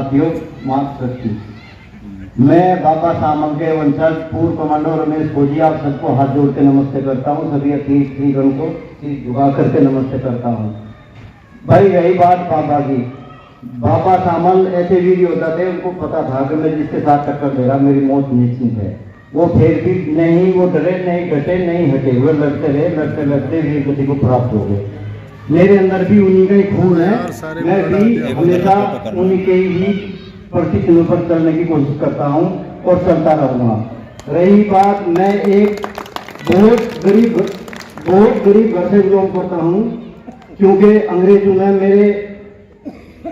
साथियों, मातृशक्ति, मैं बाबा सामल के वंशज पूर्व कमांडो रमेश फौजी आप सबको हाथ जोड़ के नमस्ते करता हूँ। सभी अतिथिगण को सिर झुका करके नमस्ते करता हूँ। भाई रही बात बाबा की, बाबा सामल ऐसे वीर योद्धा थे, उनको पता था कि मैं जिसके साथ टक्कर दे रहा मेरी मौत निश्चित है। वो फिर भी नहीं, वो डरे नहीं, घटे नहीं, हटे, वो लड़ते रहे, लड़ते लड़ते वीर गति को प्राप्त हो गए। मेरे अंदर भी उन्हीं का ही खून है, मैं भी हमेशा उन्हीं के ही प्रति चिन्ह पर चलने की कोशिश करता हूँ और चलता रहूँगा। रही बात, मैं एक बहुत गरीब घर से बिलोंग करता हूँ, क्योंकि अंग्रेजों ने मेरे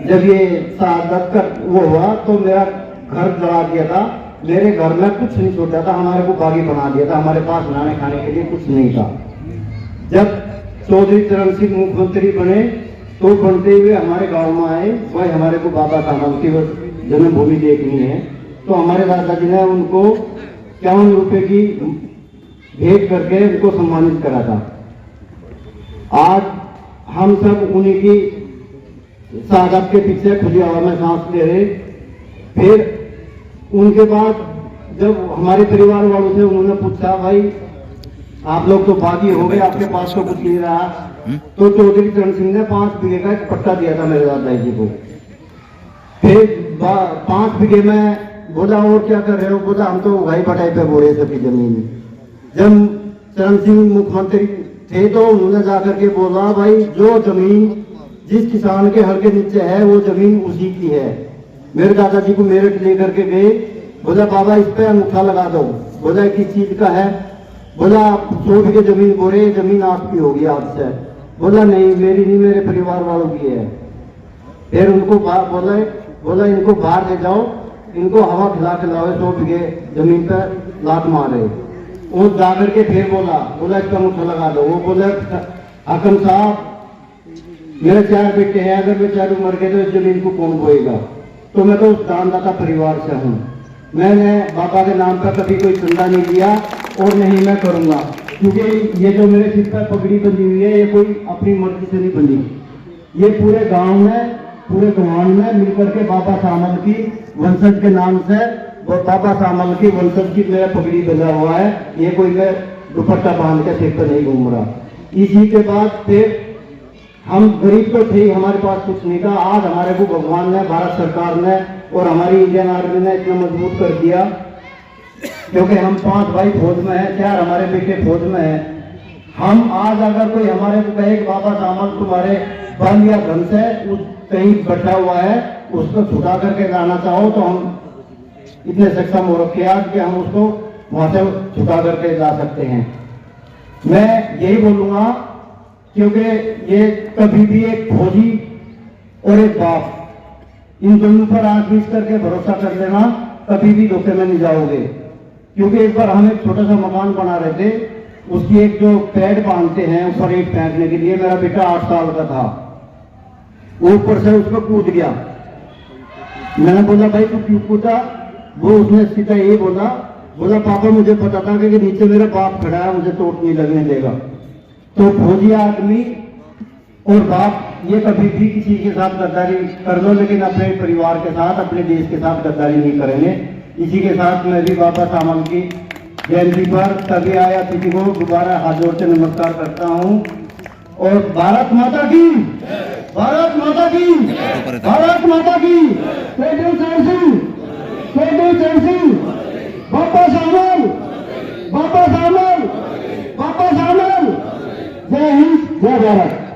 जब ये शहादत का वो हुआ तो मेरा घर जला दिया था। मेरे घर में कुछ नहीं छोड़ा था, हमारे को बागी बना दिया था, हमारे पास बनाने खाने के लिए कुछ नहीं था। जब चौधरी चरण सिंह मुख्यमंत्री बने तो बनते हुए हमारे गांव में आए, वह हमारे को बाबा सामल की जन्मभूमि देखनी है, तो हमारे दादाजी ने उनको 51 रुपए की भेंट करके उनको सम्मानित करा था। आज हम सब उन्हीं की शहादत के पीछे खुली हवा में सांस ले रहे। फिर उनके बाद जब हमारे परिवार वालों से उन्होंने पूछा, भाई आप लोग तो बागी हो गए, आपके पास तो कुछ नहीं रहा, तो चौधरी चरण सिंह ने 5 बीघे का एक पट्टा दिया था मेरे दादाजी को। फिर 5 बीघे में बोला और क्या कर रहे हो, बोला हम तो भाई बटाई पे बोरे सभी जमीन। जब चरण सिंह मुख्यमंत्री थे तो उन्होंने जाकर के बोला, भाई जो जमीन जिस किसान के हर के नीचे है वो जमीन उसी की है। मेरे दादाजी को मेरठ लेकर के गए, बोला बाबा इस पे अंगूठा लगा दो। बोला किस चीज का है, बोला 100 बीघे जमीन बोरे, जमीन आपकी होगी आज से। बोला नहीं, मेरी नहीं, मेरे परिवार वालों की है। फिर उनको बोला इनको बाहर ले जाओ, इनको हवा खिला खिलाओ, 100 बीघे जमीन पर लात मारे। वो जाकर के फिर बोला इसका अंगूठा लगा दो। वो बोला हाकिम साहब मेरे 4 बेटे हैं, अगर वे चारों मर गए तो इस जमीन को कौन बोएगा। तो मैं तो उस दानदाता परिवार से हूँ, मैंने बाबा के नाम पर कभी कोई चंदा नहीं दिया और नहीं मैं करूँगा, क्योंकि ये जो मेरे सिर पर पगड़ी बंधी हुई है ये कोई अपनी मर्जी से नहीं बंधी। ये पूरे गांव में, पूरे गवान में मिलकर के बाबा सामल की वंशज के नाम से, बाबा सामल की वंशज की मेरा पगड़ी बंधा हुआ है। ये कोई मैं दुपट्टा बांध के सिर पर नहीं घूम रहा। इसी के बाद फिर हम गरीब तो थे, हमारे पास कुछ नहीं था। आज हमारे को भगवान ने, भारत सरकार ने और हमारी इंडियन आर्मी ने इतना मजबूत कर दिया, क्योंकि हम 5 भाई फौज में हैं, 4 हमारे बेटे फौज में हैं। हम आज अगर कोई हमारे को कहे बाबा सामल तुम्हारे बल या धन से कहीं बैठा हुआ है उसको छुटा करके लाना चाहो, तो हम इतने सक्षम हो रखे आज कि हम उसको वहां से छुटा करके ला सकते हैं। मैं यही बोलूंगा, क्योंकि ये कभी भी एक फौजी और एक बाप, इन दोनों पर आंख मीच करके भरोसा कर लेना, कभी भी धोखे में नहीं जाओगे। क्योंकि एक बार हम एक छोटा सा मकान बना रहे थे, उसकी एक जो पैड बांधते हैं ऊपर ईंट फेंकने के लिए, मेरा बेटा 8 साल का था, वो ऊपर से उसको कूद गया। मैंने बोला भाई तू क्यों कूदा, वो उसने सीधा यही बोला पापा मुझे पता था कि नीचे मेरा बाप खड़ा है, मुझे चोट नहीं लगने देगा। तो फौजी आदमी और बाप ये कभी भी किसी के साथ गद्दारी कर लो, लेकिन अपने परिवार के साथ, अपने देश के साथ गद्दारी नहीं करेंगे। इसी के साथ मैं भी बाबा सामल की जयंती पर सभी आया अतिथि को दोबारा हाथ जोड़ से नमस्कार करता हूँ। और भारत माता की, भारत माता की, भारत माता की, बाबा सामल, बाबा सामल, बाबा सामल। जय हिंद, जय भारत।